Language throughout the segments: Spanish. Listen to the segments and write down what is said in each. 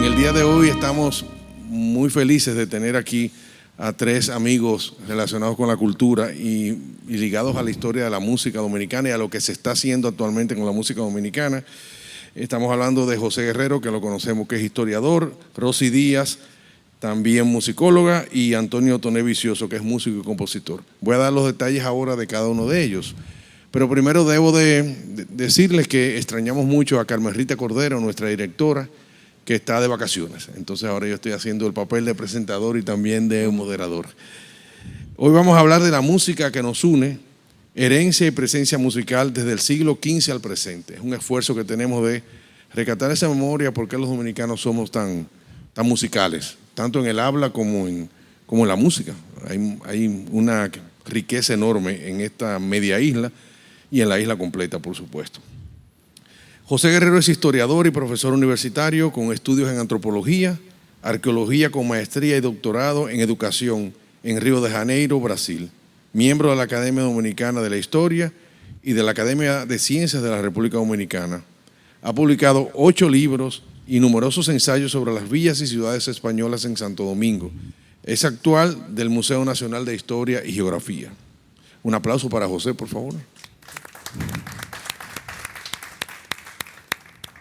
el día de hoy estamos muy felices de tener aquí a tres amigos relacionados con la cultura y ligados a la historia de la música dominicana y a lo que se está haciendo actualmente con la música dominicana. Estamos hablando de José Guerrero, que lo conocemos que es historiador, Rosy Díaz, también musicóloga, y Antonio Toné Vicioso, que es músico y compositor. Voy a dar los detalles ahora de cada uno de ellos. Pero primero debo de decirles que extrañamos mucho a Carmen Rita Cordero, nuestra directora, que está de vacaciones. Entonces ahora yo estoy haciendo el papel de presentador y también de moderador. Hoy vamos a hablar de la música que nos une, herencia y presencia musical desde el siglo XV al presente. Es un esfuerzo que tenemos de rescatar esa memoria, porque los dominicanos somos tan musicales, tanto en el habla como en la música. Hay una riqueza enorme en esta media isla y en la isla completa, por supuesto. José Guerrero es historiador y profesor universitario con estudios en antropología, arqueología con maestría y doctorado en educación en Río de Janeiro, Brasil. Miembro de la Academia Dominicana de la Historia y de la Academia de Ciencias de la República Dominicana. Ha publicado 8 libros y numerosos ensayos sobre las villas y ciudades españolas en Santo Domingo. Es actual del Museo Nacional de Historia y Geografía. Un aplauso para José, por favor.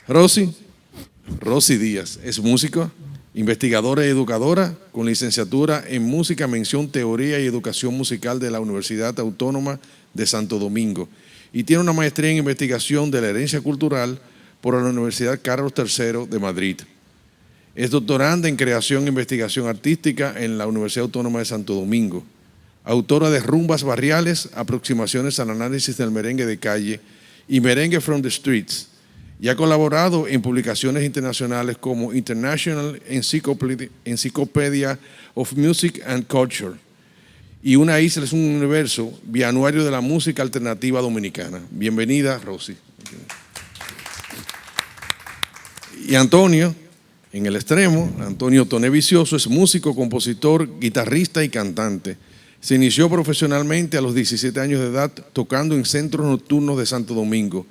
Rosy Díaz es música, investigadora y educadora con licenciatura en música, mención, teoría y educación musical de la Universidad Autónoma de Santo Domingo, y tiene una maestría en investigación de la herencia cultural por la Universidad Carlos III de Madrid. Es doctoranda en creación e investigación artística en la Universidad Autónoma de Santo Domingo, autora de Rumbas Barriales, aproximaciones al análisis del merengue de calle y Merengue from the Streets, y ha colaborado en publicaciones internacionales como International Encyclopedia of Music and Culture y Una Isla es un Universo, bianuario de la música alternativa dominicana. Bienvenida, Rosy. Y Antonio, en el extremo, Antonio Toné Vicioso es músico, compositor, guitarrista y cantante. Se inició profesionalmente a los 17 años de edad tocando en centros nocturnos de Santo Domingo.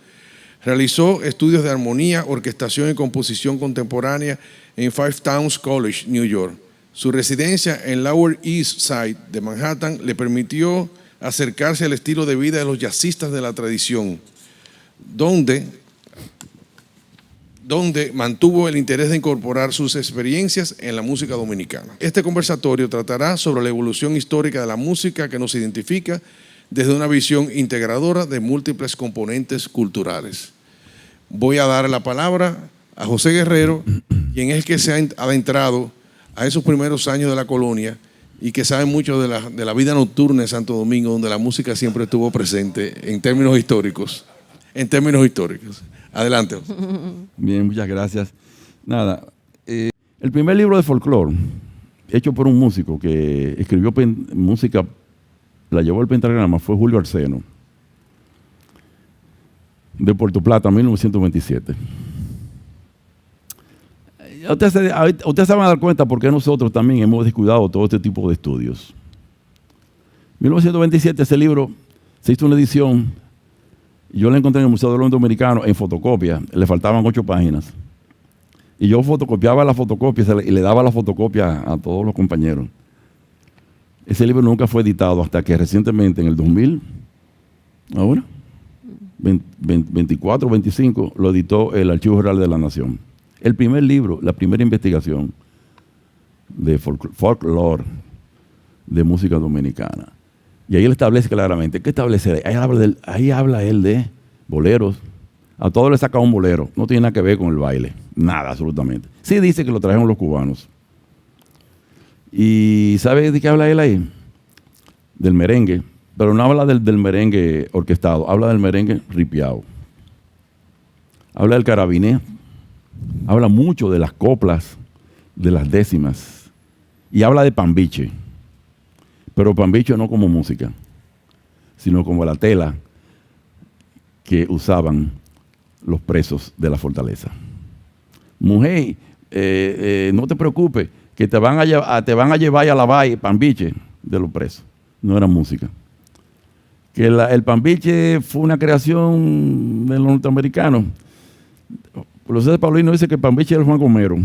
Realizó estudios de armonía, orquestación y composición contemporánea en Five Towns College, New York. Su residencia en Lower East Side de Manhattan le permitió acercarse al estilo de vida de los jazzistas de la tradición, donde mantuvo el interés de incorporar sus experiencias en la música dominicana. Este conversatorio tratará sobre la evolución histórica de la música que nos identifica desde una visión integradora de múltiples componentes culturales. Voy a dar la palabra a José Guerrero, quien es el que se ha adentrado a esos primeros años de la colonia y que sabe mucho de la vida nocturna en Santo Domingo, donde la música siempre estuvo presente en términos históricos. Adelante. Bien, muchas gracias. Nada, el primer libro de folclore, hecho por un músico que escribió música, la llevó al pentagrama, fue Julio Arseno, de Puerto Plata, 1927. Ustedes se van a dar cuenta por qué nosotros también hemos descuidado todo este tipo de estudios. En 1927 ese libro se hizo una edición, y yo la encontré en el Museo del Orden Dominicano en fotocopia, le faltaban 8 páginas. Y yo fotocopiaba la fotocopia y le daba la fotocopia a todos los compañeros. Ese libro nunca fue editado hasta que recientemente, en el 2000, ahora, 24 o 25, lo editó el Archivo General de la Nación. El primer libro, la primera investigación de folclore de música dominicana. Y ahí él establece claramente, ¿qué establece? Ahí habla él de boleros. A todos le saca un bolero, no tiene nada que ver con el baile, nada, absolutamente. Sí dice que lo trajeron los cubanos. ¿Y sabe de qué habla él ahí? Del merengue, pero no habla del merengue orquestado, habla del merengue ripiao. Habla del carabiné, habla mucho de las coplas, de las décimas, y habla de pambiche, pero pambiche no como música, sino como la tela que usaban los presos de la fortaleza. Mujer, no te preocupes, que te van a llevar a la valle pambiche de los presos. No era música. Que el pambiche fue una creación de los norteamericanos. El profesor Paulino dice que el pambiche era Juan Gomero.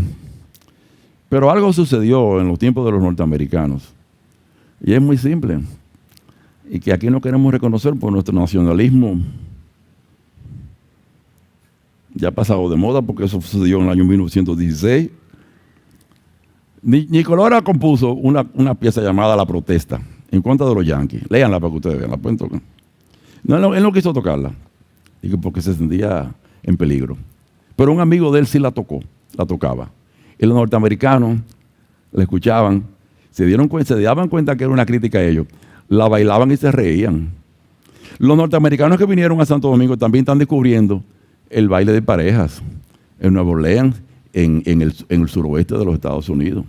Pero algo sucedió en los tiempos de los norteamericanos. Y es muy simple. Y que aquí no queremos reconocer por nuestro nacionalismo. Ya ha pasado de moda porque eso sucedió en el año 1916. Nicolora compuso una pieza llamada La Protesta en contra de los yanquis. Léanla para que ustedes vean, la pueden tocar. No, él no quiso tocarla, porque se sentía en peligro. Pero un amigo de él sí la tocaba. Y los norteamericanos la escuchaban, se daban cuenta que era una crítica a ellos, la bailaban y se reían. Los norteamericanos que vinieron a Santo Domingo también están descubriendo el baile de parejas en Nueva Orleans, en el suroeste de los Estados Unidos.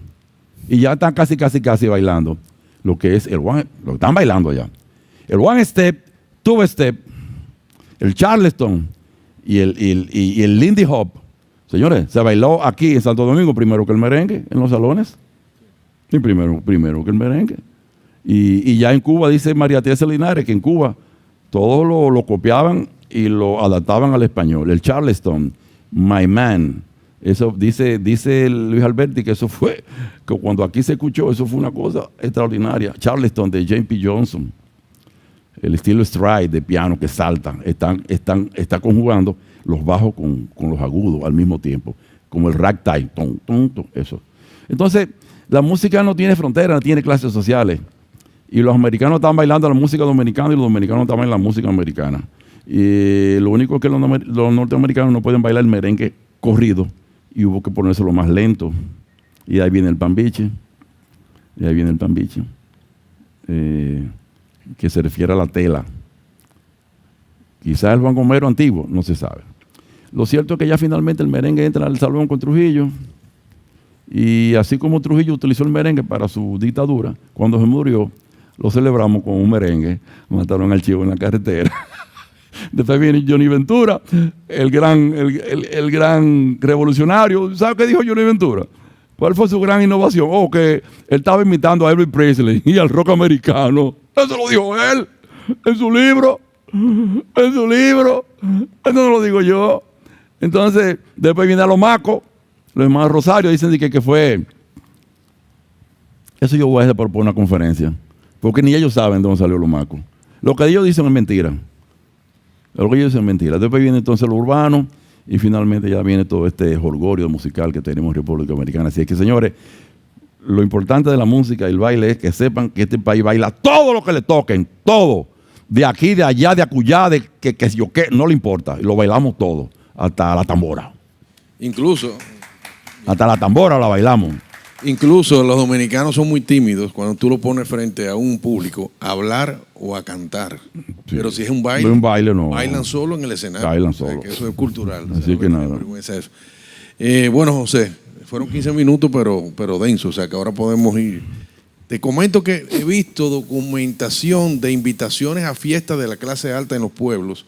Y ya están casi bailando lo que es lo que están bailando allá. El one step, two step, el Charleston y el Lindy Hop. Señores, se bailó aquí en Santo Domingo primero que el merengue en los salones. Y primero que el merengue. Y ya en Cuba, dice María Teresa Linares, que en Cuba todos lo copiaban y lo adaptaban al español. El Charleston, My Man. Eso dice Luis Alberti que eso fue, que cuando aquí se escuchó, eso fue una cosa extraordinaria. Charleston de James P. Johnson. El estilo stride de piano que salta. Está conjugando los bajos con los agudos al mismo tiempo. Como el ragtime. Eso. Entonces, la música no tiene fronteras, no tiene clases sociales. Y los americanos están bailando la música dominicana y los dominicanos están bailando la música americana. Y lo único es que los norteamericanos no pueden bailar el merengue corrido y hubo que ponérselo más lento. Y ahí viene el pambiche. Que se refiere a la tela. Quizás el Juan Gomero antiguo, no se sabe. Lo cierto es que ya finalmente el merengue entra al salón con Trujillo. Y así como Trujillo utilizó el merengue para su dictadura, cuando se murió, lo celebramos con un merengue. Mataron al chivo en la carretera. Después viene Johnny Ventura, el gran revolucionario. ¿Sabe qué dijo Johnny Ventura? ¿Cuál fue su gran innovación? Que él estaba imitando a Elvis Presley y al rock americano. Eso lo dijo él en su libro. Eso no lo digo yo. Entonces, después viene a los macos. Los hermanos Rosario dicen que fue. Eso yo voy a hacer por una conferencia. Porque ni ellos saben de dónde salió los macos. Lo que ellos dicen es mentira. Después viene entonces lo urbano y finalmente ya viene todo este jolgorio musical que tenemos en República Dominicana. Así es que, señores, lo importante de la música y el baile es que sepan que este país baila todo lo que le toquen, todo. De aquí, de allá, de acullá, de que yo qué, no le importa. Y lo bailamos todo, hasta la tambora. Hasta la tambora la bailamos. Incluso los dominicanos son muy tímidos cuando tú lo pones frente a un público a hablar o a cantar. Sí. Pero si es un baile no. Bailan solo en el escenario. Bailan solo. O sea, que eso es cultural. Así que nada. Bueno, José, fueron 15 minutos, pero denso. O sea, que ahora podemos ir. Te comento que he visto documentación de invitaciones a fiestas de la clase alta en los pueblos,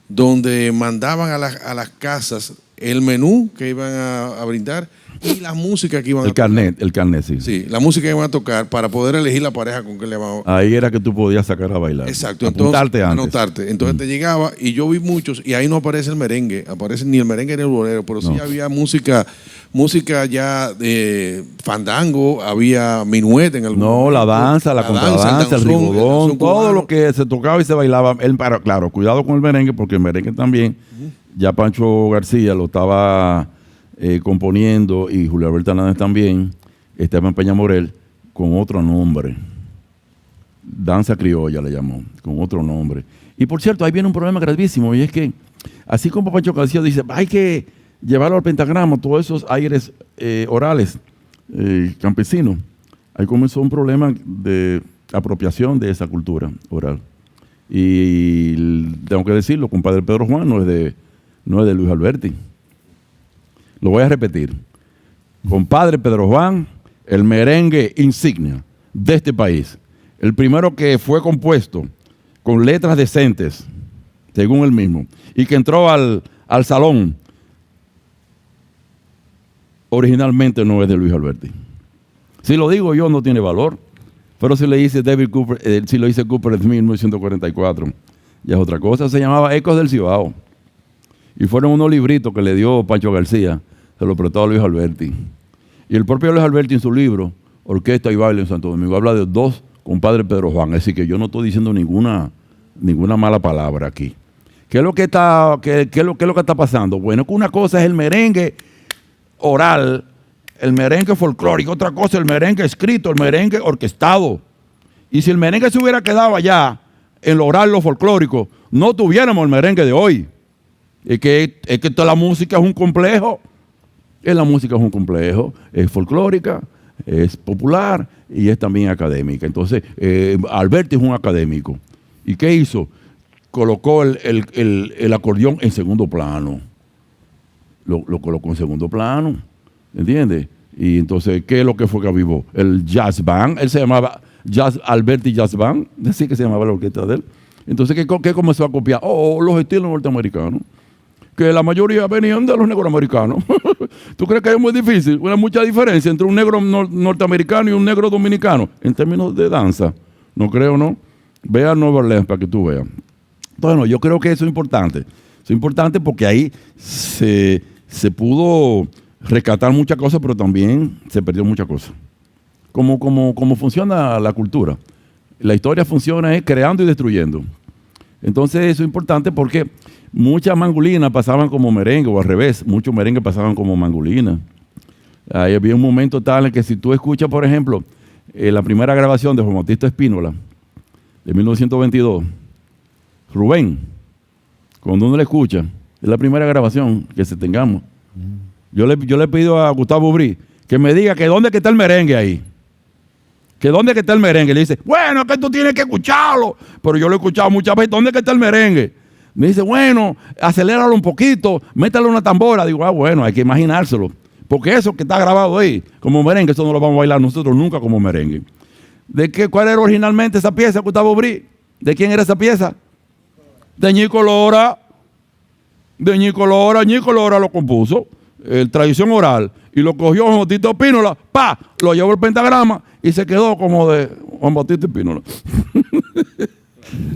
donde mandaban a las casas el menú que iban a brindar y la música que iban a tocar. El carnet, sí. Sí, la música que iban a tocar para poder elegir la pareja con que le van a... Ahí era que tú podías sacar a bailar. Exacto. Apuntarte antes. Anotarte. Entonces te llegaba y yo vi muchos y ahí no aparece el merengue, aparece ni el merengue ni el bolero, pero sí había música ya de fandango, había minuet en algún momento. La danza, la contradanza, el rigodón, todo lo que se tocaba y se bailaba. Claro, cuidado con el merengue porque el merengue también, ya Pancho García lo estaba componiendo y Julio Alberto Hernández también, Esteban Peña Morel, con otro nombre. Danza criolla le llamó, con otro nombre. Y por cierto, ahí viene un problema gravísimo y es que, así como Pancho García dice, hay que llevarlo al pentagrama, todos esos aires orales campesinos, ahí comenzó un problema de apropiación de esa cultura oral. Y tengo que decirlo, compadre Pedro Juan no es de Luis Alberti. Lo voy a repetir. Compadre Pedro Juan, el merengue insignia de este país. El primero que fue compuesto con letras decentes, según él mismo, y que entró al salón, originalmente no es de Luis Alberti. Si lo digo yo, no tiene valor. Pero si le dice David Cooper, si lo dice Cooper en 1944, ya es otra cosa. Se llamaba Ecos del Cibao. Y fueron unos libritos que le dio Pancho García, se lo prestó a Luis Alberti. Y el propio Luis Alberti en su libro, Orquesta y Baile en Santo Domingo, habla de dos compadres Pedro Juan. Es decir, que yo no estoy diciendo ninguna mala palabra aquí. ¿Qué es lo que está pasando? Bueno, que una cosa es el merengue oral, el merengue folclórico, otra cosa el merengue escrito, el merengue orquestado. Y si el merengue se hubiera quedado allá, en lo oral, lo folclórico, no tuviéramos el merengue de hoy. Es que toda la música es un complejo. La música es un complejo, es folclórica, es popular y es también académica. Entonces, Alberti es un académico. ¿Y qué hizo? Colocó el acordeón en segundo plano. Lo colocó en segundo plano, ¿entiendes? Y entonces, ¿qué es lo que fue que avivó? El jazz band, él se llamaba Alberti Jazz Band, así que se llamaba la orquesta de él. Entonces, ¿qué comenzó a copiar? Los estilos norteamericanos, que la mayoría venían de los negros americanos. ¿Tú crees que es muy difícil? Hay mucha diferencia entre un negro norteamericano y un negro dominicano en términos de danza. No creo, ¿no? Ve a Nueva Orleans para que tú veas. Bueno, yo creo que eso es importante. Es importante porque ahí se pudo rescatar muchas cosas, pero también se perdió muchas cosas. Como funciona la cultura. La historia funciona creando y destruyendo. Entonces eso es importante porque muchas mangulinas pasaban como merengue, o al revés, muchos merengues pasaban como mangulinas. Ahí había un momento tal en que si tú escuchas, por ejemplo, la primera grabación de Juan Bautista Espínola, de 1922, Rubén, cuando uno le escucha, es la primera grabación que se tengamos. Yo le pido a Gustavo Brí que me diga que dónde está el merengue ahí. Que dónde está el merengue. Le dice, bueno, es que tú tienes que escucharlo. Pero yo lo he escuchado muchas veces. ¿Dónde está el merengue? Me dice, bueno, aceléralo un poquito, métale una tambora. Digo, bueno, hay que imaginárselo. Porque eso que está grabado ahí, como merengue, eso no lo vamos a bailar nosotros nunca como merengue. ¿Cuál era originalmente esa pieza, Gustavo Brí? ¿De quién era esa pieza? De Ñico Lora. De Ñico Lora. Ñico Lora lo compuso, tradición oral, y lo cogió Juan Bautista Espínola, lo llevó el pentagrama y se quedó como de Juan Bautista Espínola.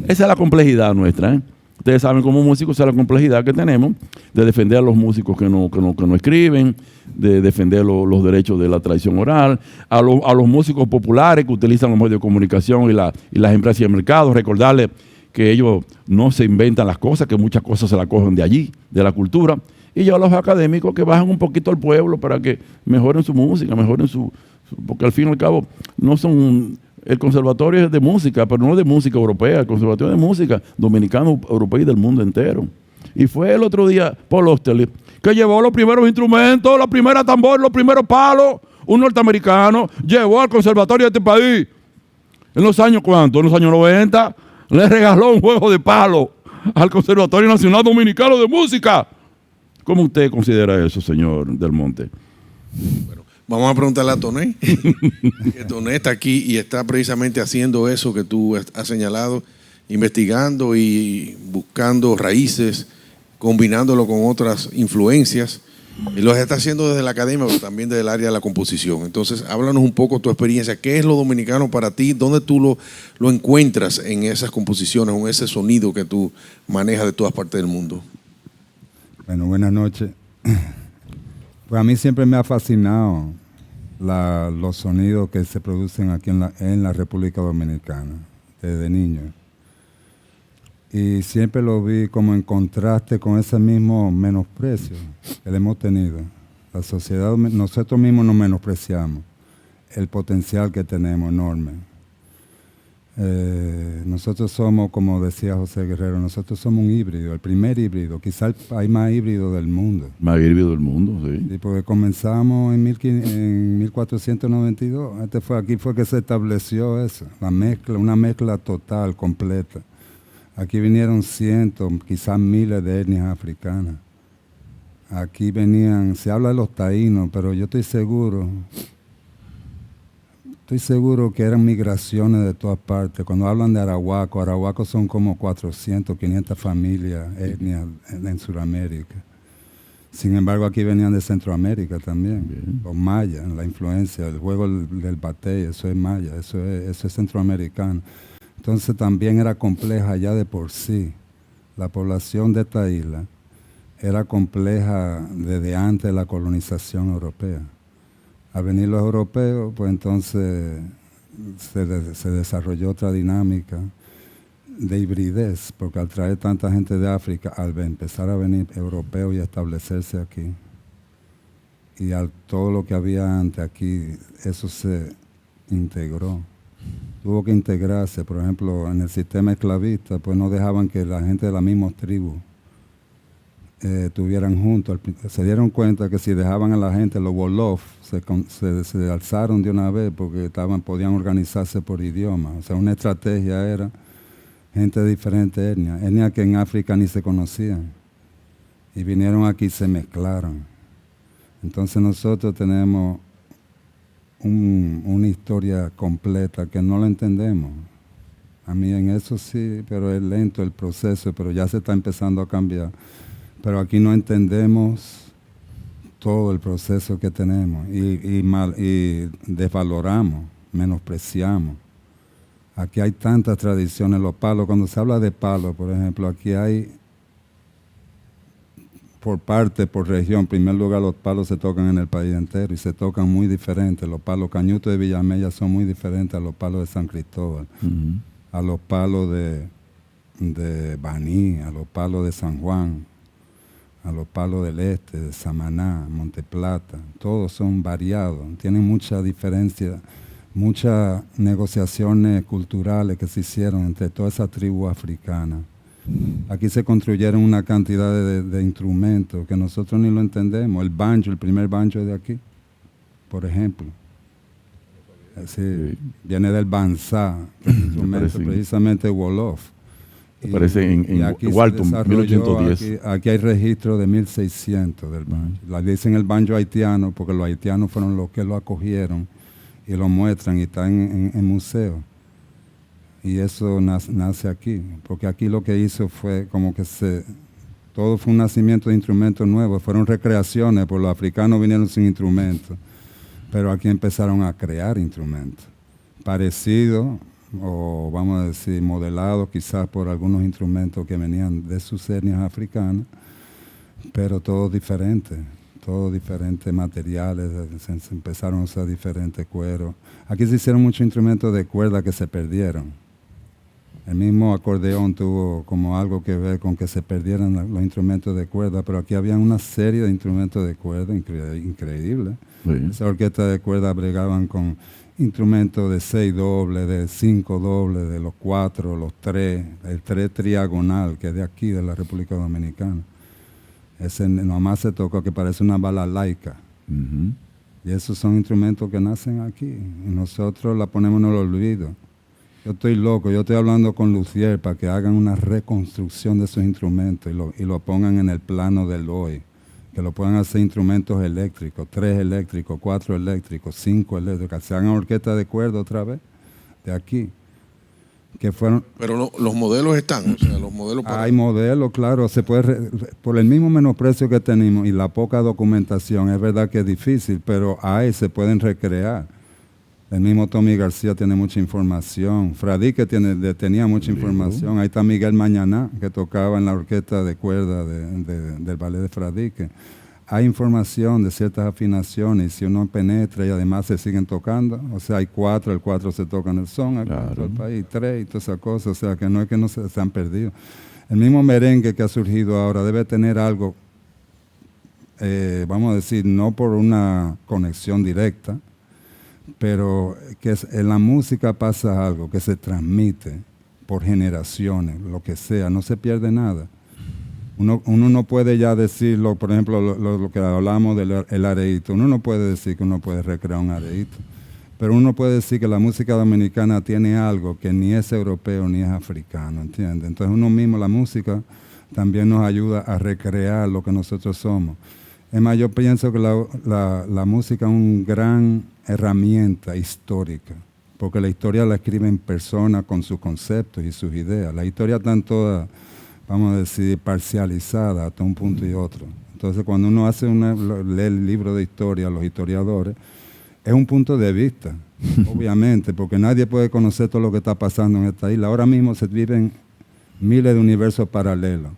Esa es la complejidad nuestra, ¿eh? Ustedes saben como músicos, esa es la complejidad que tenemos de defender a los músicos que no escriben, de defender los derechos de la tradición oral, a los músicos populares que utilizan los medios de comunicación y las empresas y el mercado, recordarles que ellos no se inventan las cosas, que muchas cosas se las cogen de allí, de la cultura, y yo a los académicos que bajan un poquito al pueblo para que mejoren su música, porque al fin y al cabo no son... El conservatorio es de música, pero no de música europea, el conservatorio es de música dominicano, europea y del mundo entero. Y fue el otro día Paul Osterlich que llevó los primeros instrumentos, la primera tambor, los primeros palos, un norteamericano, llevó al conservatorio de este país. ¿En los años cuántos? En los años 90, le regaló un juego de palo al Conservatorio Nacional Dominicano de Música. ¿Cómo usted considera eso, señor Del Monte? Bueno, vamos a preguntarle a Toné. Que Toné está aquí y está precisamente haciendo eso que tú has señalado, investigando y buscando raíces, combinándolo con otras influencias. Y lo está haciendo desde la academia, pero también desde el área de la composición. Entonces, háblanos un poco de tu experiencia. ¿Qué es lo dominicano para ti? ¿Dónde tú lo encuentras en esas composiciones, en ese sonido que tú manejas de todas partes del mundo? Bueno, buenas noches. Pues a mí siempre me ha fascinado los sonidos que se producen aquí en la República Dominicana, desde niño. Y siempre lo vi como en contraste con ese mismo menosprecio que le hemos tenido. La sociedad, nosotros mismos nos menospreciamos el potencial que tenemos enorme. Nosotros somos, como decía José Guerrero, nosotros somos un híbrido, el primer híbrido, quizás hay más híbrido del mundo. Más híbrido del mundo, sí. Sí, porque comenzamos en 1492, aquí fue que se estableció eso, la mezcla, una mezcla total, completa. Aquí vinieron cientos, quizás miles de etnias africanas. Aquí venían, se habla de los taínos, pero yo estoy seguro que eran migraciones de todas partes. Cuando hablan de arahuacos son como 400, 500 familias, etnias en Sudamérica. Sin embargo, aquí venían de Centroamérica también. Bien. Los mayas, la influencia, el juego del batey, eso es maya, eso es centroamericano. Entonces también era compleja ya de por sí. La población de esta isla era compleja desde antes de la colonización europea. Al venir los europeos, pues entonces se desarrolló otra dinámica de hibridez, porque al traer tanta gente de África, al empezar a venir europeos y a establecerse aquí, y al todo lo que había antes aquí, eso se integró. Tuvo que integrarse, por ejemplo, en el sistema esclavista, pues no dejaban que la gente de la misma tribu estuvieran juntos. Se dieron cuenta que si dejaban a la gente, los Wolof se alzaron de una vez porque podían organizarse por idioma. O sea, una estrategia era gente de diferentes etnias que en África ni se conocían. Y vinieron aquí y se mezclaron. Entonces nosotros tenemos una historia completa que no la entendemos. A mí en eso sí, pero es lento el proceso, pero ya se está empezando a cambiar. Pero aquí no entendemos todo el proceso que tenemos y desvaloramos, menospreciamos. Aquí hay tantas tradiciones, los palos. Cuando se habla de palos, por ejemplo, aquí hay por región. En primer lugar, los palos se tocan en el país entero y se tocan muy diferentes. Los palos cañutos de Villamella son muy diferentes a los palos de San Cristóbal, a los palos de Baní, a los palos de San Juan, a los palos del Este, de Samaná, Monteplata. Todos son variados, tienen mucha diferencia, muchas negociaciones culturales que se hicieron entre toda esa tribu africana. Aquí se construyeron una cantidad de instrumentos que nosotros ni lo entendemos. El banjo, el primer banjo de aquí, por ejemplo. Sí. Viene del Banzá, que es un instrumento precisamente Wolof. Aparece en Walton, 1810. Aquí hay registro de 1600 del banjo. La dicen el banjo haitiano porque los haitianos fueron los que lo acogieron y lo muestran y está en museos. Y eso nace aquí, porque aquí lo que hizo fue como que todo fue un nacimiento de instrumentos nuevos, fueron recreaciones, porque los africanos vinieron sin instrumentos, pero aquí empezaron a crear instrumentos, parecidos, o vamos a decir, modelados quizás por algunos instrumentos que venían de sus etnias africanas, pero todos diferentes materiales, se empezaron a usar diferentes cueros. Aquí se hicieron muchos instrumentos de cuerda que se perdieron. El mismo acordeón tuvo como algo que ver con que se perdieran los instrumentos de cuerda, pero aquí había una serie de instrumentos de cuerda increíbles. Sí. Esa orquesta de cuerda bregaban con instrumentos de 6 dobles, de 5 dobles, de los 4, los 3, el 3 triagonal, que es de aquí, de la República Dominicana. Ese nomás se toca que parece una balalaica. Y esos son instrumentos que nacen aquí. Y nosotros la ponemos en el olvido. Yo estoy loco, yo estoy hablando con Lucier para que hagan una reconstrucción de esos instrumentos y lo pongan en el plano del hoy. Que lo puedan hacer instrumentos eléctricos, 3 eléctricos, 4 eléctricos, 5 eléctricos, que se hagan orquestas de cuerda otra vez, de aquí. Que fueron, pero no, los modelos están, o sea, los modelos hay modelos, claro, se puede por el mismo menosprecio que tenemos y la poca documentación, es verdad que es difícil, pero se pueden recrear. El mismo Tommy García tiene mucha información, Fradique tenía mucha información, ahí está Miguel Mañaná, que tocaba en la orquesta de cuerda del ballet de Fradique. Hay información de ciertas afinaciones y si uno penetra y además se siguen tocando, o sea, hay 4, el 4 se toca en el son, el 4 el país, 3 y todas esas cosas, o sea, que no es que no se han perdido. El mismo merengue que ha surgido ahora debe tener algo, vamos a decir, no por una conexión directa, pero que en la música pasa algo que se transmite por generaciones, lo que sea, no se pierde nada. Uno no puede ya decirlo, por ejemplo, lo que hablamos del areíto. Uno no puede decir que uno puede recrear un areíto, pero uno puede decir que la música dominicana tiene algo que ni es europeo ni es africano, ¿entiendes? Entonces uno mismo, la música, también nos ayuda a recrear lo que nosotros somos. Es más, yo pienso que la música es una gran herramienta histórica, porque la historia la escriben personas con sus conceptos y sus ideas. La historia está toda, vamos a decir, parcializada hasta un punto y otro. Entonces, cuando uno lee el libro de historia, los historiadores, es un punto de vista, obviamente, porque nadie puede conocer todo lo que está pasando en esta isla. Ahora mismo se viven miles de universos paralelos.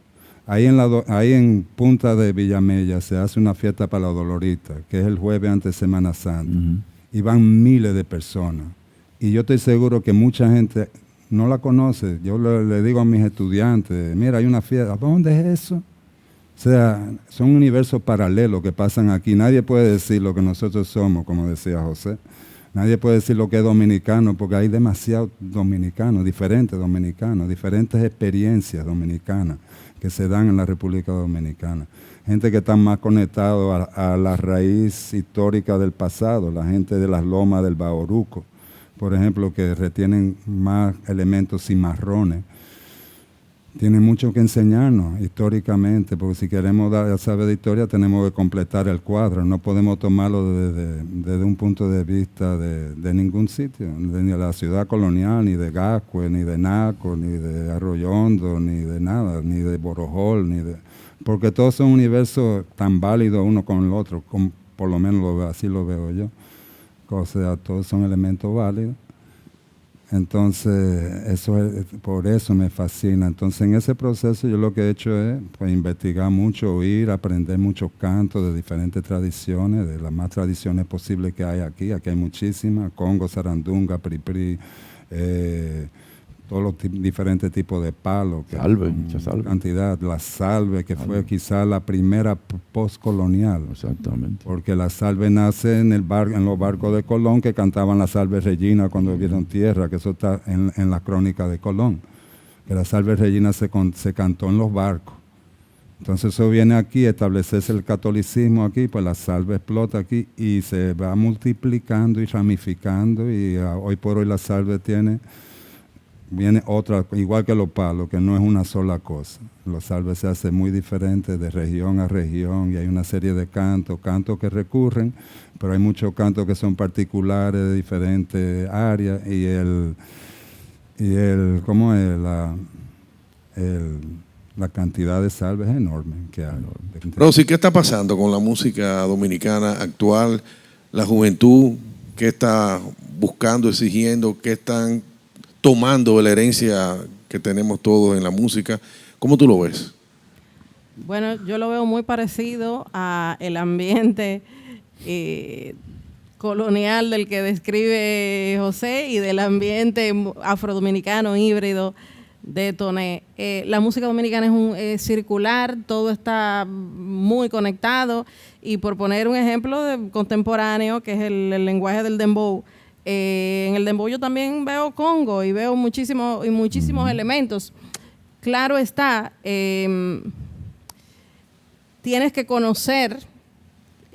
Ahí en Punta de Villamella se hace una fiesta para la Dolorita, que es el jueves antes de Semana Santa. Y van miles de personas. Y yo estoy seguro que mucha gente no la conoce. Yo le digo a mis estudiantes, mira, hay una fiesta, ¿dónde es eso? O sea, son universos paralelos que pasan aquí. Nadie puede decir lo que nosotros somos, como decía José. Nadie puede decir lo que es dominicano, porque hay demasiados dominicanos, diferentes experiencias dominicanas que se dan en la República Dominicana. Gente que está más conectado a la raíz histórica del pasado, la gente de las lomas del Bauruco, por ejemplo, que retienen más elementos cimarrones. Tiene mucho que enseñarnos históricamente, porque si queremos saber de historia tenemos que completar el cuadro. No podemos tomarlo desde un punto de vista de ningún sitio, ni de la ciudad colonial, ni de Gascue, ni de Naco, ni de Arroyo Hondo, ni de nada, ni de Borojol, porque todos son universos tan válidos uno con el otro, por lo menos así lo veo yo. O sea, todos son elementos válidos. Entonces, por eso me fascina. Entonces, en ese proceso yo lo que he hecho es pues, investigar mucho, oír, aprender muchos cantos de diferentes tradiciones, de las más tradiciones posibles que hay aquí. Aquí hay muchísimas, Congo, Sarandunga, Pripri, todos los diferentes tipos de palos. Salve, mucha salve. Cantidad, la salve, que fue quizá la primera postcolonial. Exactamente. Porque la salve nace en los barcos de Colón, que cantaban la salve Regina cuando vieron tierra, que eso está en la crónica de Colón, que la salve Regina se cantó en los barcos. Entonces eso viene aquí, establecerse el catolicismo aquí, pues la salve explota aquí y se va multiplicando y ramificando, y hoy por hoy la salve viene otra, igual que los palos, que no es una sola cosa. Los salves se hace muy diferente de región a región, y hay una serie de cantos que recurren, pero hay muchos cantos que son particulares de diferentes áreas, y ¿cómo es? La cantidad de salves es enorme que hay. Rosy, ¿qué está pasando con la música dominicana actual? La juventud, ¿qué está buscando, exigiendo? ¿Qué están tomando de la herencia que tenemos todos en la música? ¿Cómo tú lo ves? Bueno, yo lo veo muy parecido a el ambiente colonial del que describe José y del ambiente afrodominicano híbrido de Toné. La música dominicana es circular, todo está muy conectado, y por poner un ejemplo contemporáneo, que es el lenguaje del dembow, en el dembow yo también veo Congo y veo muchísimos elementos. Claro está, tienes que conocer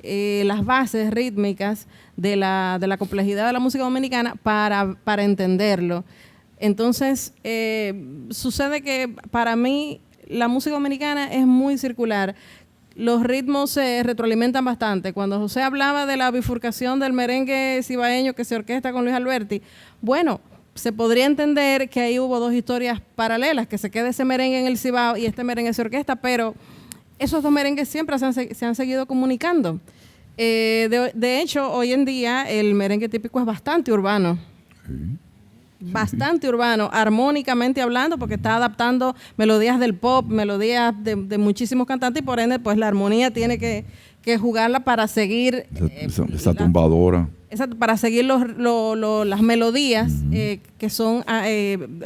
las bases rítmicas de la complejidad de la música dominicana para entenderlo. Entonces, sucede que para mí la música dominicana es muy circular. Los ritmos se retroalimentan bastante. Cuando José hablaba de la bifurcación del merengue cibaeño que se orquesta con Luis Alberti, bueno, se podría entender que ahí hubo dos historias paralelas, que se quede ese merengue en el Cibao y este merengue se orquesta, pero esos dos merengues siempre se han seguido comunicando. De hecho, hoy en día el merengue típico es bastante urbano. Bastante urbano, armónicamente hablando, porque está adaptando melodías del pop, melodías de muchísimos cantantes, y por ende pues la armonía tiene que jugarla para seguir esa tumbadora, para seguir las melodías que son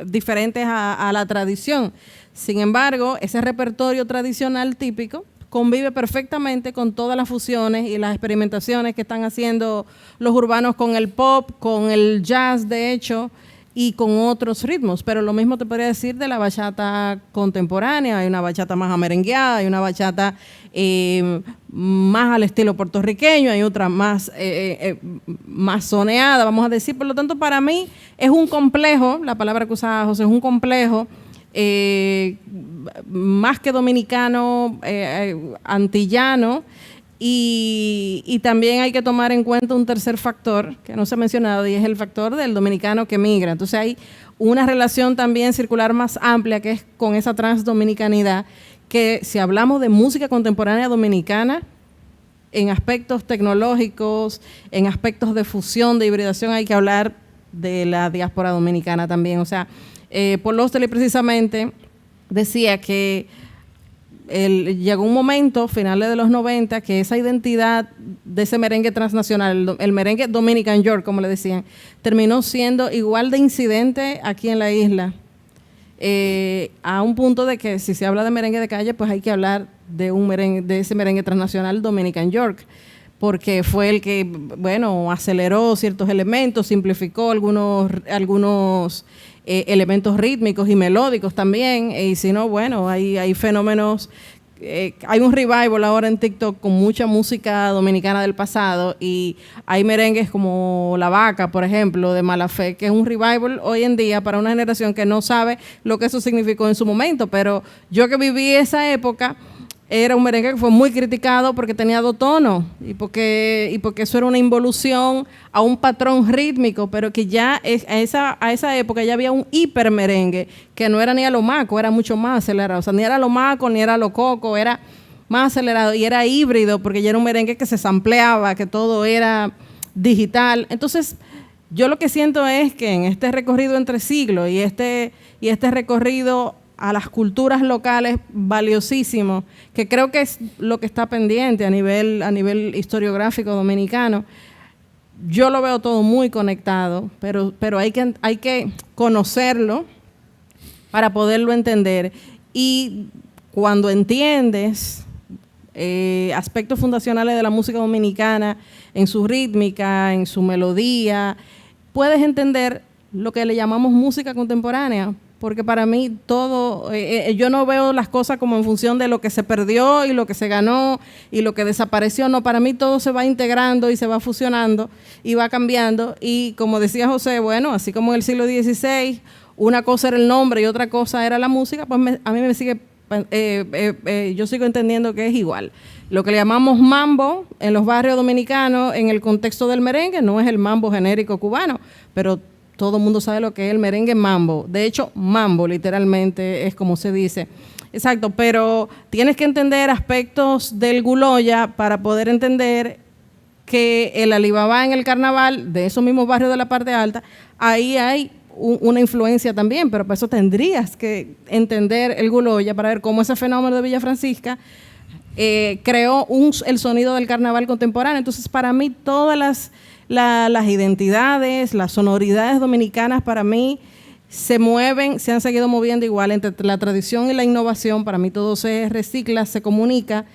diferentes a la tradición. Sin embargo, ese repertorio tradicional típico convive perfectamente con todas las fusiones y las experimentaciones que están haciendo los urbanos con el pop, con el jazz, de hecho, y con otros ritmos. Pero lo mismo te podría decir de la bachata contemporánea. Hay una bachata más amerengueada, hay una bachata más al estilo puertorriqueño, hay otra más soneada, vamos a decir. Por lo tanto, para mí es un complejo, la palabra que usaba José, es un complejo más que dominicano, antillano. Y también hay que tomar en cuenta un tercer factor que no se ha mencionado, y es el factor del dominicano que migra. Entonces hay una relación también circular más amplia, que es con esa transdominicanidad, que si hablamos de música contemporánea dominicana, en aspectos tecnológicos, en aspectos de fusión, de hibridación, hay que hablar de la diáspora dominicana también. O sea, Paul Osterley precisamente decía que llegó un momento, finales de los 90, que esa identidad de ese merengue transnacional, el merengue Dominican York, como le decían, terminó siendo igual de incidente aquí en la isla. A un punto de que si se habla de merengue de calle, pues hay que hablar de ese merengue transnacional Dominican York, porque fue el que, bueno, aceleró ciertos elementos, simplificó algunos elementos rítmicos y melódicos también, y si no, bueno, hay fenómenos. Hay un revival ahora en TikTok con mucha música dominicana del pasado, y hay merengues como La Vaca, por ejemplo, de Mala Fe, que es un revival hoy en día para una generación que no sabe lo que eso significó en su momento, pero yo que viví esa época, era un merengue que fue muy criticado porque tenía 2 tonos y porque eso era una involución a un patrón rítmico, pero que ya a esa época ya había un hiper merengue que no era ni a lo maco, era mucho más acelerado. O sea, ni era lo maco, ni era lo coco, era más acelerado y era híbrido porque ya era un merengue que se sampleaba, que todo era digital. Entonces, yo lo que siento es que en este recorrido entre siglos y este recorrido a las culturas locales valiosísimo, que creo que es lo que está pendiente a nivel historiográfico dominicano. Yo lo veo todo muy conectado, pero hay que conocerlo para poderlo entender. Y cuando entiendes aspectos fundacionales de la música dominicana, en su rítmica, en su melodía, puedes entender lo que le llamamos música contemporánea. Porque para mí todo, yo no veo las cosas como en función de lo que se perdió y lo que se ganó y lo que desapareció. No, para mí todo se va integrando y se va fusionando y va cambiando. Y como decía José, bueno, así como en el siglo XVI, una cosa era el nombre y otra cosa era la música, pues a mí me sigue, yo sigo entendiendo que es igual. Lo que le llamamos mambo en los barrios dominicanos, en el contexto del merengue, no es el mambo genérico cubano, pero todo el mundo sabe lo que es el merengue mambo. De hecho, mambo literalmente es como se dice. Exacto, pero tienes que entender aspectos del guloya para poder entender que el Alibaba en el carnaval, de esos mismos barrios de la parte alta, ahí hay una influencia también, pero para eso tendrías que entender el guloya para ver cómo ese fenómeno de Villa Francisca creó el sonido del carnaval contemporáneo. Entonces, para mí, todas las identidades, las sonoridades dominicanas para mí se han seguido moviendo igual entre la tradición y la innovación. Para mí todo se recicla, se comunica,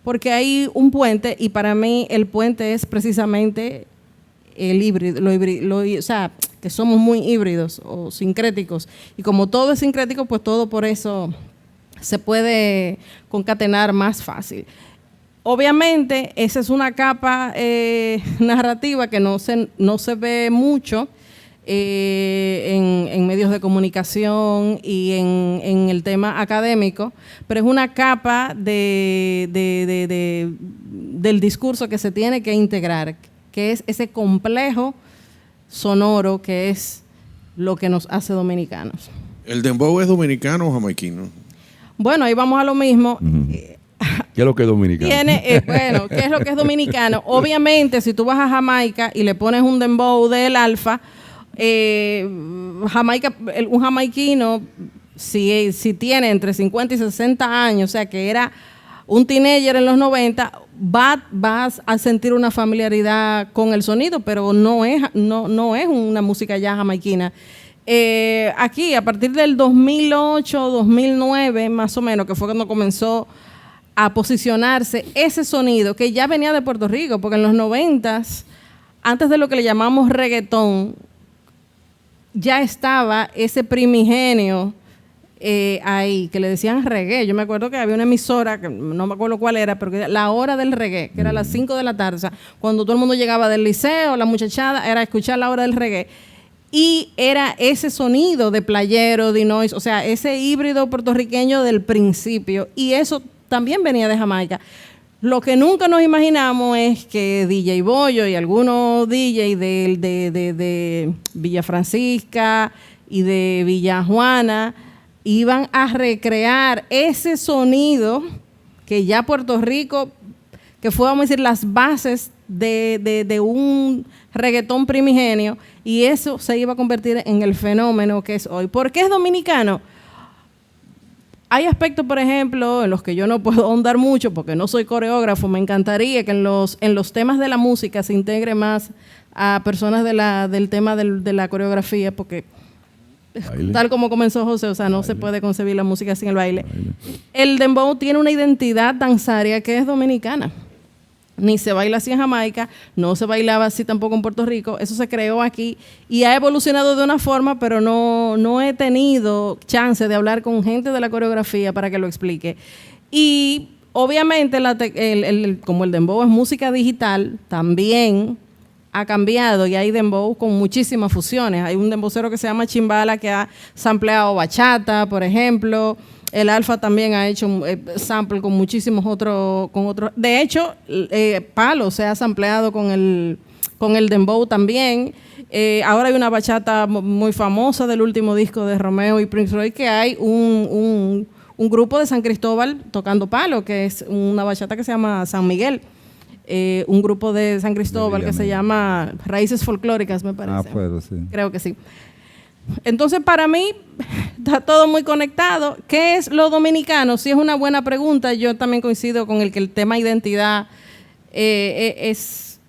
porque hay un puente y para mí el puente es precisamente el híbrido, o sea, que somos muy híbridos o sincréticos. Y como todo es sincrético, pues todo por eso se puede concatenar más fácil. Obviamente, esa es una capa narrativa que no se ve mucho en medios de comunicación y en el tema académico, pero es una capa del discurso que se tiene que integrar, que es ese complejo sonoro que es lo que nos hace dominicanos. ¿El dembow es dominicano o jamaiquino? Bueno, ahí vamos a lo mismo. ¿Qué es lo que es dominicano? Bueno, ¿qué es lo que es dominicano? Obviamente, si tú vas a Jamaica y le pones un dembow del Alfa, Jamaica, un jamaiquino, si tiene entre 50 y 60 años, o sea, que era un teenager en los 90, vas a sentir una familiaridad con el sonido, pero no es una música ya jamaiquina. Aquí, a partir del 2008, 2009, más o menos, que fue cuando comenzó a posicionarse ese sonido que ya venía de Puerto Rico, porque en los 90s, antes de lo que le llamamos reggaetón, ya estaba ese primigenio ahí, que le decían reggae. Yo me acuerdo que había una emisora, que no me acuerdo cuál era, pero que era la hora del reggae, que era a las 5 de la tarde. O sea, cuando todo el mundo llegaba del liceo, la muchachada, era escuchar la hora del reggae. Y era ese sonido de playero, de noise, o sea, ese híbrido puertorriqueño del principio. Y eso también venía de Jamaica. Lo que nunca nos imaginamos es que DJ Bollo y algunos DJ de Villa Francisca y de Villa Juana iban a recrear ese sonido que ya Puerto Rico, que fue, vamos a decir, las bases de un reggaetón primigenio, y eso se iba a convertir en el fenómeno que es hoy. ¿Por qué es dominicano? Hay aspectos, por ejemplo, en los que yo no puedo ahondar mucho porque no soy coreógrafo. Me encantaría que en los temas de la música se integre más a personas del tema de la coreografía, porque Baile. tal como comenzó José, o sea, no se puede concebir la música sin el baile. El dembow tiene una identidad danzaria que es dominicana. Ni se baila así en Jamaica, no se bailaba así tampoco en Puerto Rico. Eso se creó aquí y ha evolucionado de una forma, pero no he tenido chance de hablar con gente de la coreografía para que lo explique. Y obviamente, como el dembow es música digital, también ha cambiado y hay dembow con muchísimas fusiones. Hay un dembowcero que se llama Chimbala que ha sampleado bachata, por ejemplo. El Alfa también ha hecho sample con muchísimos otros. De hecho, Palo se ha sampleado con el dembow también. Ahora hay una bachata muy famosa del último disco de Romeo y Prince Roy, que hay un grupo de San Cristóbal tocando palo, que es una bachata que se llama San Miguel. Un grupo de San Cristóbal que se llama Raíces Folclóricas, me parece. Puedo, sí. Creo que sí. Entonces, para mí, está todo muy conectado. ¿Qué es lo dominicano? Sí, es una buena pregunta. Yo también coincido con que el tema identidad es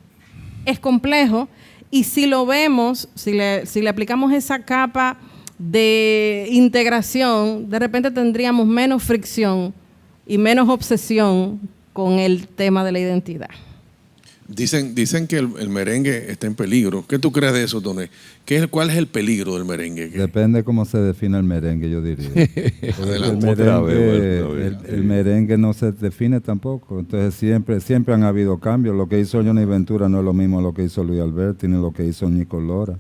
complejo. Y si lo vemos, si le aplicamos esa capa de integración, de repente tendríamos menos fricción y menos obsesión con el tema de la identidad. Dicen que el merengue está en peligro. ¿Qué tú crees de eso, Doné? ¿Cuál es el peligro del merengue? Depende cómo se define el merengue, yo diría. El merengue no se define tampoco. Entonces siempre han habido cambios. Lo que hizo Johnny Ventura no es lo mismo lo que hizo Luis Alberti ni lo que hizo Nico Lora.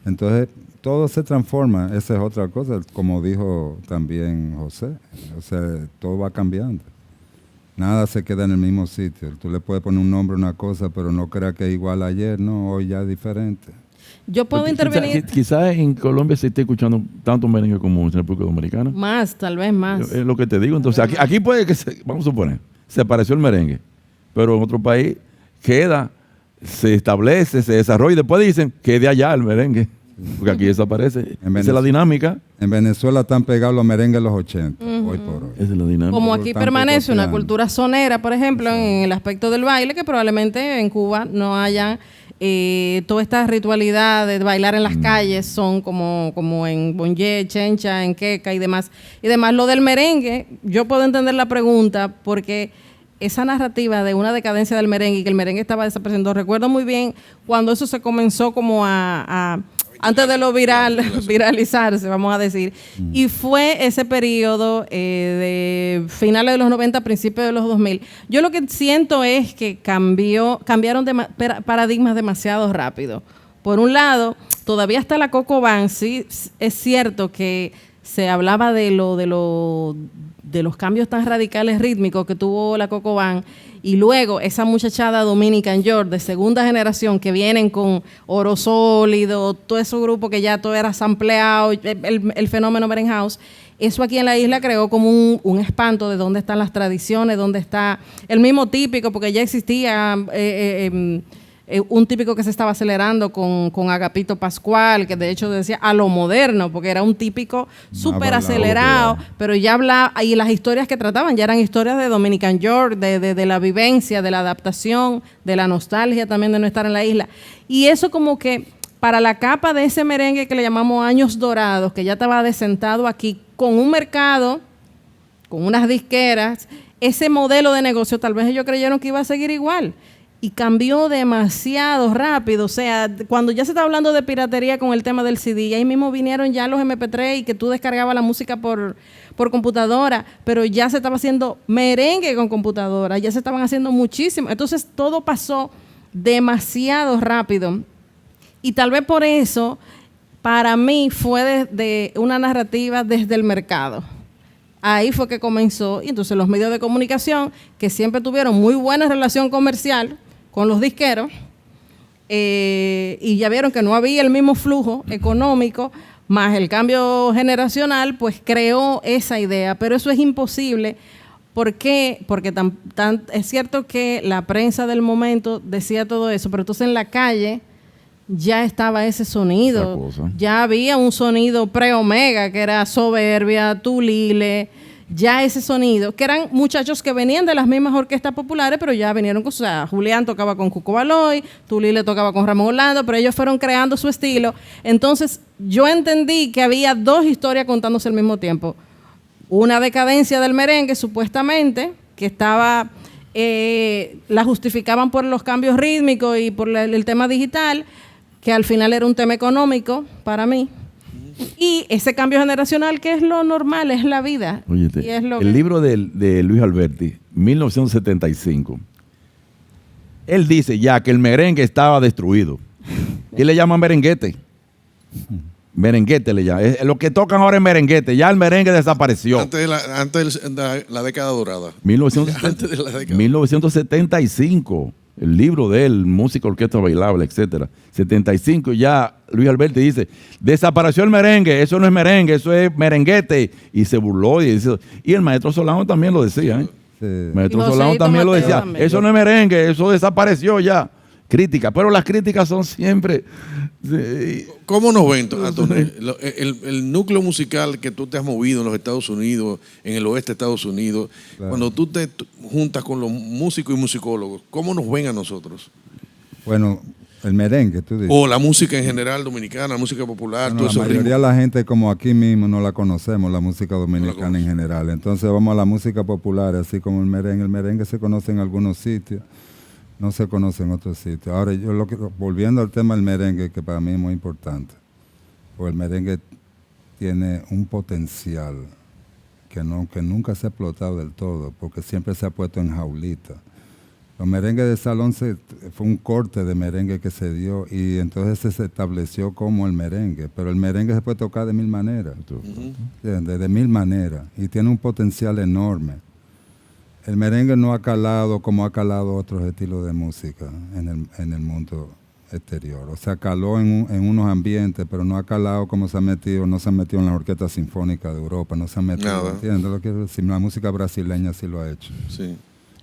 Entonces todo se transforma. Esa es otra cosa, como dijo también José. O sea, todo va cambiando. Nada se queda en el mismo sitio. Tú le puedes poner un nombre a una cosa, pero no creas que es igual a ayer, no, hoy ya es diferente. Yo puedo intervenir. Quizás en Colombia se esté escuchando tanto merengue como en República Dominicana. Más, tal vez más. Es lo que te digo. Entonces, aquí puede que, vamos a suponer, se apareció el merengue, pero en otro país queda, se establece, se desarrolla y después dicen que de allá el merengue. Porque aquí desaparece. Esa es la dinámica. En Venezuela están pegados los merengues de los 80, hoy por hoy. Esa es la dinámica. Como aquí permanece una cultura sonera, por ejemplo, en el aspecto del baile, que probablemente en Cuba no haya toda esta ritualidad de bailar en las calles, son como en Bonje, Chencha, en Queca y demás. Y demás, lo del merengue, yo puedo entender la pregunta porque esa narrativa de una decadencia del merengue y que el merengue estaba desapareciendo, recuerdo muy bien cuando eso se comenzó como antes de lo viralizarse, vamos a decir. Y fue ese periodo de finales de los 90, principios de los 2000. Yo lo que siento es que cambiaron paradigmas demasiado rápido. Por un lado, todavía está la Coco Band. Sí, es cierto que se hablaba de los cambios tan radicales rítmicos que tuvo la Coco Band. Y luego esa muchachada Dominican York de segunda generación que vienen con Oro Sólido, todo ese grupo que ya todo era sampleado, el fenómeno Merenhouse, eso aquí en la isla creó como un espanto de dónde están las tradiciones, dónde está el mismo típico, porque ya existía un típico que se estaba acelerando con Agapito Pascual, que de hecho decía a lo moderno, porque era un típico súper acelerado, pero ya hablaba, y las historias que trataban ya eran historias de Dominican York, de la vivencia, de la adaptación, de la nostalgia también de no estar en la isla. Y eso como que para la capa de ese merengue que le llamamos años dorados, que ya estaba desentado aquí, con un mercado, con unas disqueras, ese modelo de negocio tal vez ellos creyeron que iba a seguir igual. Y cambió demasiado rápido. O sea, cuando ya se está hablando de piratería con el tema del CD, ahí mismo vinieron ya los MP3 y que tú descargabas la música por computadora, pero ya se estaba haciendo merengue con computadora, ya se estaban haciendo muchísimo. Entonces todo pasó demasiado rápido. Y tal vez por eso, para mí fue de una narrativa desde el mercado. Ahí fue que comenzó. Y entonces los medios de comunicación, que siempre tuvieron muy buena relación comercial con los disqueros, y ya vieron que no había el mismo flujo económico, más el cambio generacional, pues creó esa idea. Pero eso es imposible. ¿Por qué? Porque es cierto que la prensa del momento decía todo eso, pero entonces en la calle ya estaba ese sonido. Ya había un sonido pre-Omega, que era Soberbia, Tulile, ya ese sonido, que eran muchachos que venían de las mismas orquestas populares, pero ya vinieron con, o sea, Julián tocaba con Cuco Baloy, Tulí le tocaba con Ramón Orlando, pero ellos fueron creando su estilo. Entonces, yo entendí que había dos historias contándose al mismo tiempo. Una decadencia del merengue, supuestamente, que estaba, la justificaban por los cambios rítmicos y por el tema digital, que al final era un tema económico para mí. Y ese cambio generacional, que es lo normal, es la vida. Óyete, y es lo el libro de Luis Alberti, 1975, él dice ya que el merengue estaba destruido. Y le llaman merenguete. Merenguete le llaman. Lo que tocan ahora es merenguete. Ya el merengue desapareció. Antes de la década dorada. Antes de la década. 1975. El libro de él, música, orquesta bailable, etcétera. 75, ya Luis Alberti dice, desapareció el merengue, eso no es merengue, eso es merenguete. Y se burló. Y el maestro Solano también lo decía. ¿eh? Sí. El maestro Solano también lo decía. También. Eso no es merengue, eso desapareció ya. Crítica, pero las críticas son siempre... ¿Cómo nos ven, Antonio? El núcleo musical que tú te has movido en los Estados Unidos, en el oeste de Estados Unidos, claro. Cuando tú te juntas con los músicos y musicólogos, ¿cómo nos ven a nosotros? Bueno, el merengue, tú dices. O la música en general dominicana, la música popular. Bueno, la mayoría de la gente, como aquí mismo, no la conocemos, la música dominicana en general. Entonces vamos a la música popular, así como el merengue. El merengue se conoce en algunos sitios, no se conoce en otros sitios. Ahora, volviendo al tema del merengue, que para mí es muy importante, porque el merengue tiene un potencial que nunca se ha explotado del todo, porque siempre se ha puesto en jaulita. Los merengues de salón fue un corte de merengue que se dio y entonces se estableció como el merengue, pero el merengue se puede tocar de mil maneras, de mil maneras, y tiene un potencial enorme. El merengue no ha calado como ha calado otros estilos de música en el mundo exterior. O sea, caló en unos ambientes, pero no ha calado como no se ha metido en la orquesta sinfónica de Europa, no se ha metido, ¿entiendes lo que quiero decir? La música brasileña sí lo ha hecho. Sí.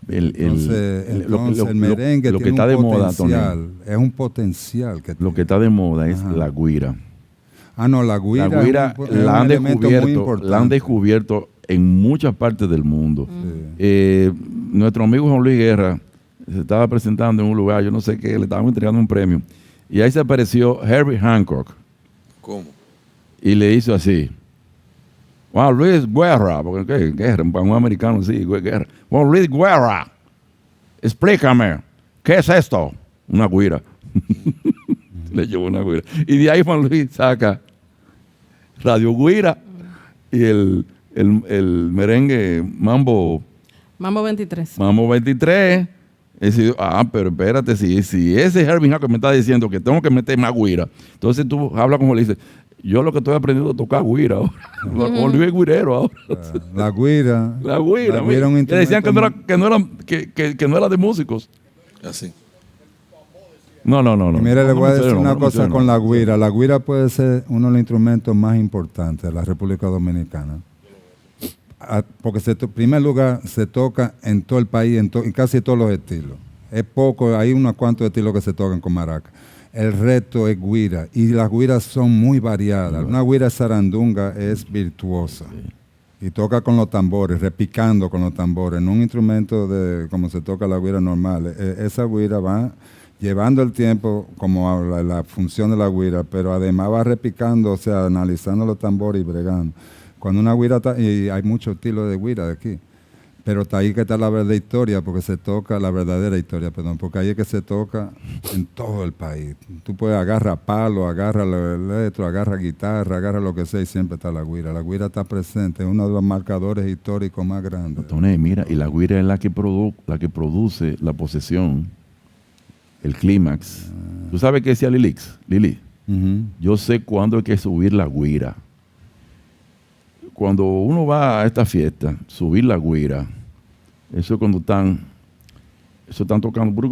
Entonces el merengue lo que tiene está de un moda, potencial, es un potencial que lo tiene. que está de moda es la guira. Ah, no, la guira la han descubierto en muchas partes del mundo. Sí. Nuestro amigo Juan Luis Guerra se estaba presentando en un lugar, yo no sé qué, le estaban entregando un premio, y ahí se apareció Herbie Hancock. ¿Cómo? Y le hizo así. Juan Luis Guerra, porque ¿qué? Guerra, para un americano sí, Guerra. Juan Luis Guerra, explícame, ¿qué es esto? Una guira. Le llevó una guira. Y de ahí Juan Luis saca Radio Guira y el merengue Mambo 23. Mambo 23. Pero espérate, si ese Herbie Hancock me está diciendo que tengo que meter más guira, entonces tú hablas como le dices, yo lo que estoy aprendiendo es tocar guira ahora. Olvidé guirero ahora. La guira. La guira. Que decían que no era de músicos. Así. No. Y mire, le voy a decir una cosa con la guira. La guira puede ser uno de los instrumentos más importantes de la República Dominicana. Porque en primer lugar se toca en todo el país, en casi todos los estilos. Es poco, hay unos cuantos estilos que se tocan con maraca. El resto es guira y las guiras son muy variadas. Una guira zarandunga es virtuosa y toca con los tambores, repicando con los tambores, no un instrumento como se toca la guira normal. Esa guira va llevando el tiempo como la función de la guira, pero además va repicando, o sea, analizando los tambores y bregando. Cuando una guira está, y hay muchos estilos de guira de aquí, pero está ahí que está la verdadera historia, porque se toca, porque ahí es que se toca en todo el país. Tú puedes agarrar palo, agarra el electro, agarra guitarra, agarra lo que sea y siempre está la guira. La guira está presente, es uno de los marcadores históricos más grandes. Tony, mira, y la guira es la que produce la posesión, el clímax. ¿Tú sabes qué decía Lili? Yo sé cuándo hay que subir la guira. Cuando uno va a esta fiesta, subir la guira, eso es cuando están tocando,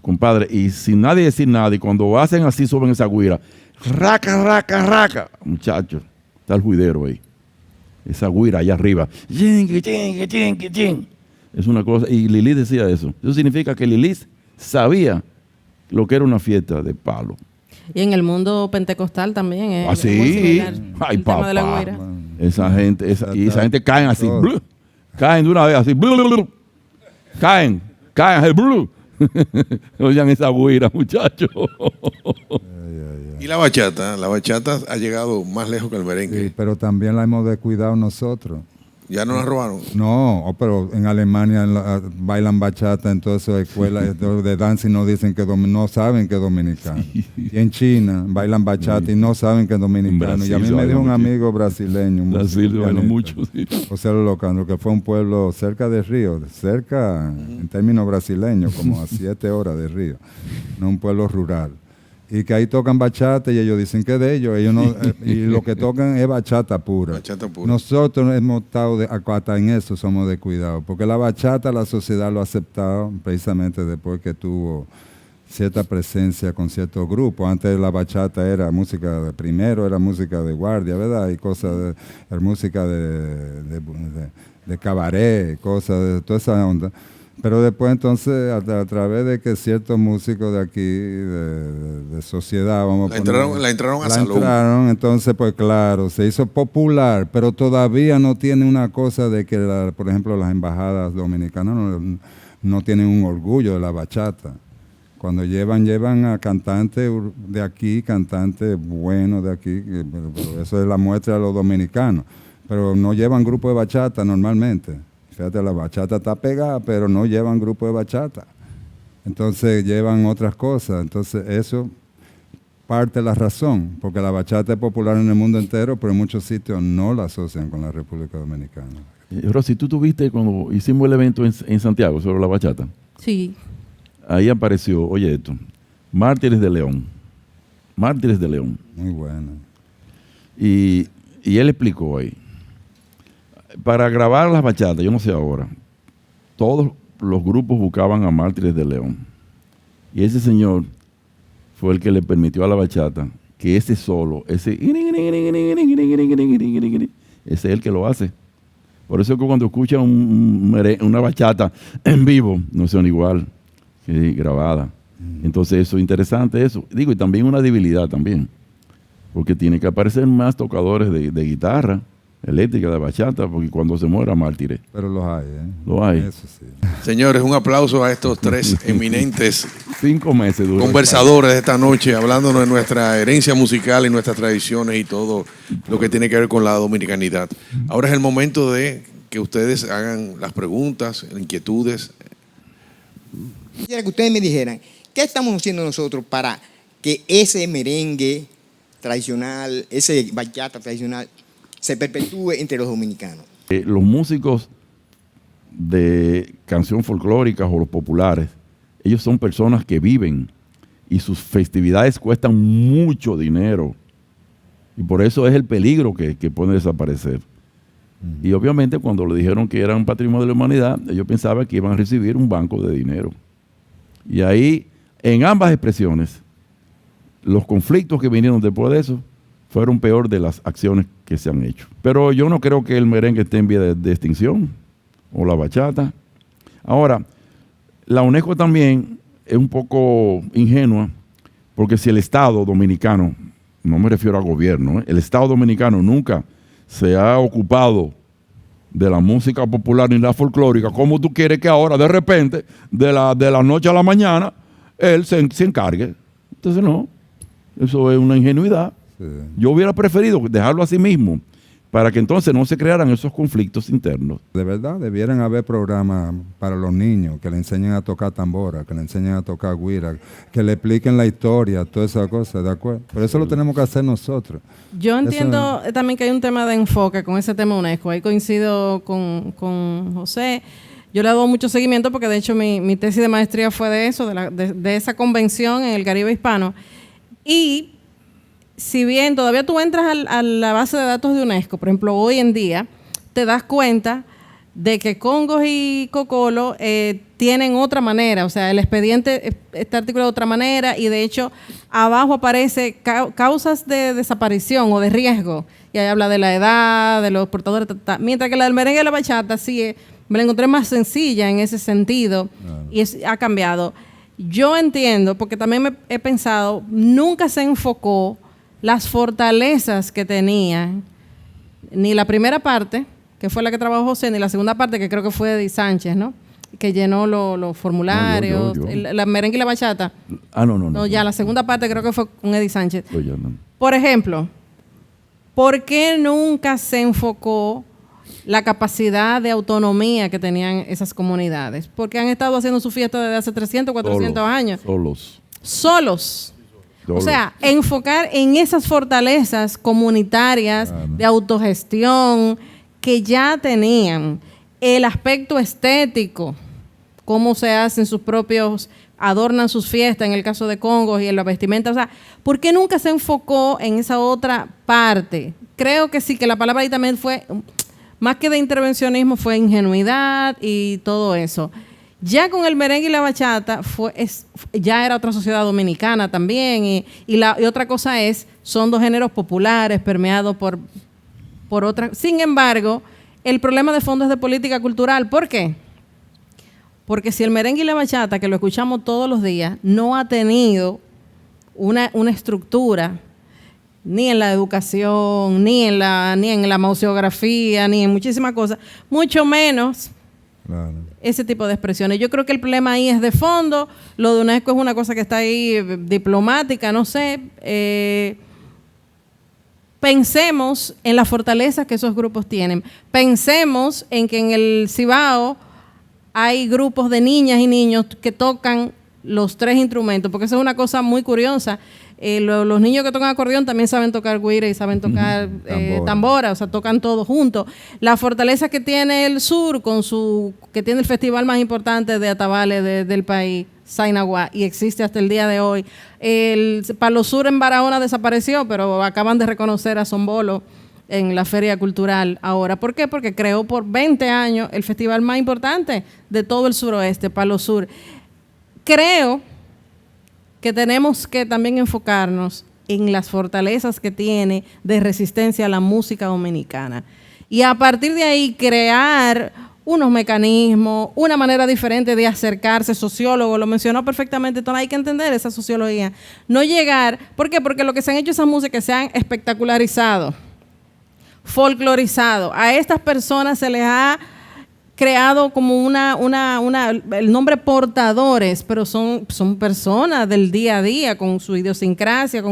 compadre, y sin nadie decir nada, y cuando hacen así, suben esa guira, raca, muchachos, está el juidero ahí, esa guira allá arriba, es una cosa, y Lili decía eso significa que Lili sabía lo que era una fiesta de palo. Y en el mundo pentecostal también es muy similar. Ay, el tema de la guira. Esa gente, y esa gente caen así, Todo. blu, caen de una vez así, blu, blu, blu, caen así, blu. Oigan esa buira, muchachos. Y la bachata ha llegado más lejos que el merengue. Sí, pero también la hemos descuidado nosotros. Ya no la robaron. No, pero en Alemania bailan bachata en todas esas escuelas de danza y no dicen que no saben que es dominicano. Y en China bailan bachata y no saben que es dominicano. En Y a mí Brasil me dijo un se baila amigo brasileño, un Brasil se baila pianista, mucho, sí. José Locano, que fue un pueblo cerca de Río, cerca en términos brasileños, como a 7 horas de Río, no un pueblo rural. Y que ahí tocan bachata y ellos dicen que es de ellos no, y lo que tocan es bachata pura. Bachata pura. Nosotros hemos estado hasta en eso somos descuidados, porque la bachata la sociedad lo ha aceptado precisamente después que tuvo cierta presencia con ciertos grupos. Antes la bachata era música de primero, era música de guardia, ¿verdad? Y cosas era música de cabaret, cosas de toda esa onda. Pero después entonces, a través de que ciertos músicos de aquí, de sociedad, vamos a poner... La entraron a La salón. entraron, entonces pues claro, se hizo popular, pero todavía no tiene una cosa de que, por ejemplo, las embajadas dominicanas no tienen un orgullo de la bachata. Cuando llevan a cantantes de aquí, cantantes buenos de aquí, pero eso es la muestra de los dominicanos, pero no llevan grupo de bachata normalmente. Fíjate, la bachata está pegada, pero no llevan grupo de bachata. Entonces llevan otras cosas. Entonces eso parte de la razón, porque la bachata es popular en el mundo entero, pero en muchos sitios no la asocian con la República Dominicana. Rosy, ¿tú tuviste cuando hicimos el evento en Santiago sobre la bachata? Sí. Ahí apareció, oye esto, Mártires de León. Mártires de León. Muy buena. Y él explicó ahí. Para grabar las bachatas, yo no sé ahora, todos los grupos buscaban a Mártires de León. Y ese señor fue el que le permitió a la bachata que ese solo, ese es el que lo hace. Por eso es que cuando escuchan una bachata en vivo, no son igual que grabada. Entonces eso es interesante eso. Digo, y también una debilidad también, porque tiene que aparecer más tocadores de guitarra eléctrica, de bachata, porque cuando se muera Mártires. Pero los hay, ¿eh? Los hay. Eso sí. Señores, un aplauso a estos tres eminentes 5 meses duró. conversadores de esta noche, hablándonos de nuestra herencia musical y nuestras tradiciones y todo lo que tiene que ver con la dominicanidad. Ahora es el momento de que ustedes hagan las preguntas, inquietudes. Quisiera que ustedes me dijeran, ¿qué estamos haciendo nosotros para que ese merengue tradicional, ese bachata tradicional, se perpetúe entre los dominicanos? Los músicos de canción folclórica o los populares, ellos son personas que viven y sus festividades cuestan mucho dinero. Y por eso es el peligro que puede desaparecer. Y obviamente cuando le dijeron que eran patrimonio de la humanidad, ellos pensaban que iban a recibir un banco de dinero. Y ahí, en ambas expresiones, los conflictos que vinieron después de eso fueron peor de las acciones que se han hecho. Pero yo no creo que el merengue esté en vía de extinción, o la bachata. Ahora, la UNESCO también es un poco ingenua, porque si el Estado dominicano, no me refiero al gobierno, el Estado dominicano nunca se ha ocupado de la música popular ni la folclórica, ¿cómo tú quieres que ahora, de repente, de la noche a la mañana, él se encargue? Entonces no, eso es una ingenuidad. Sí. Yo hubiera preferido dejarlo así mismo, para que entonces no se crearan esos conflictos internos. De verdad, debieran haber programas para los niños que le enseñen a tocar tambora, que le enseñen a tocar güira, que le expliquen la historia, todas esas cosas, ¿de acuerdo? Pero eso lo tenemos que hacer nosotros. Yo entiendo también que hay un tema de enfoque con ese tema UNESCO. Ahí coincido con José. Yo le he dado mucho seguimiento porque de hecho mi tesis de maestría fue de eso, de esa convención en el Caribe hispano. Y si bien todavía tú entras a la base de datos de UNESCO, por ejemplo, hoy en día, te das cuenta de que Congos y Cocolo tienen otra manera, o sea, el expediente está articulado de otra manera y de hecho abajo aparece causas de desaparición o de riesgo, y ahí habla de la edad, de los portadores, mientras que la del merengue y la bachata sí me la encontré más sencilla en ese sentido y ha cambiado. Yo entiendo, porque también he pensado, nunca se enfocó las fortalezas que tenían ni la primera parte, que fue la que trabajó José, ni la segunda parte, que creo que fue Eddie Sánchez, ¿no? Que llenó los formularios, yo. La merengue y la bachata. No, ya la segunda parte creo que fue con Eddie Sánchez. Por ejemplo, ¿por qué nunca se enfocó la capacidad de autonomía que tenían esas comunidades? Porque han estado haciendo su fiesta desde hace 300, 400 años. Solos. O sea, enfocar en esas fortalezas comunitarias de autogestión que ya tenían. El aspecto estético, cómo se hacen sus propios, adornan sus fiestas en el caso de Congo y en la vestimenta. O sea, ¿por qué nunca se enfocó en esa otra parte? Creo que sí, que la palabra ahí también fue, más que de intervencionismo, fue ingenuidad y todo eso. Ya con el merengue y la bachata ya era otra sociedad dominicana también. Y otra cosa son dos géneros populares permeados por otra. Sin embargo, el problema de fondo es de política cultural. ¿Por qué? Porque si el merengue y la bachata, que lo escuchamos todos los días, no ha tenido una estructura, ni en la educación, ni en la museografía, ni en muchísimas cosas, mucho menos ese tipo de expresiones. Yo creo que el problema ahí es de fondo. Lo de UNESCO es una cosa que está ahí diplomática, no sé. Pensemos en las fortalezas que esos grupos tienen. Pensemos en que en el Cibao hay grupos de niñas y niños que tocan los 3 instrumentos, porque eso es una cosa muy curiosa. Los niños que tocan acordeón también saben tocar güira y saben tocar tambora, o sea, tocan todos juntos. La fortaleza que tiene el sur, que tiene el festival más importante de atabales del país, Sainaguá, y existe hasta el día de hoy. El Palo Sur en Barahona desapareció, pero acaban de reconocer a Sombolo en la Feria Cultural ahora. ¿Por qué? Porque creó por 20 años el festival más importante de todo el suroeste, Palo Sur. Creo que tenemos que también enfocarnos en las fortalezas que tiene de resistencia a la música dominicana. Y a partir de ahí crear unos mecanismos, una manera diferente de acercarse. Sociólogo lo mencionó perfectamente, entonces hay que entender esa sociología. No llegar, ¿por qué? Porque lo que se han hecho esas músicas se han espectacularizado, folclorizado. A estas personas se les ha creado como el nombre portadores, pero son personas del día a día con su idiosincrasia.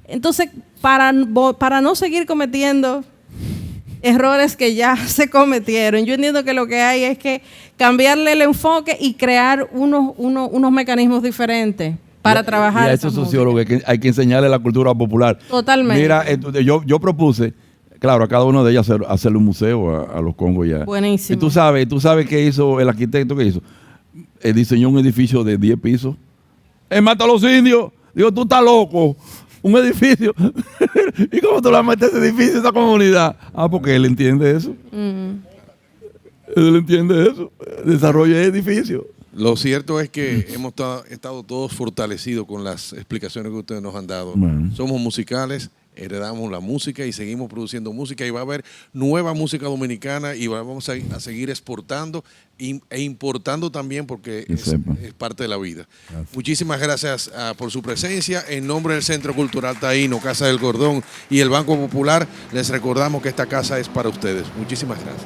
Entonces, para no seguir cometiendo errores que ya se cometieron, yo entiendo que lo que hay es que cambiarle el enfoque y crear unos mecanismos diferentes para trabajar. Y a esos sociólogos hay que enseñarle la cultura popular. Totalmente. Mira, yo propuse, claro, a cada uno de ellos hacerle un museo a los Congos ya. Buenísimo. Y tú sabes qué hizo el arquitecto, ¿qué hizo? Diseñó un edificio de 10 pisos. Mata a los indios. Digo, tú estás loco. Un edificio. ¿Y cómo tú le metes ese edificio a esa comunidad? Porque él entiende eso. Él entiende eso. Desarrolla edificios. Lo cierto es que hemos estado todos fortalecidos con las explicaciones que ustedes nos han dado. Bueno. Somos musicales, heredamos la música y seguimos produciendo música, y va a haber nueva música dominicana y vamos a seguir exportando e importando también, porque es parte de la vida. Gracias. Muchísimas gracias por su presencia. En nombre del Centro Cultural Taíno, Casa del Cordón y el Banco Popular, les recordamos que esta casa es para ustedes. Muchísimas gracias.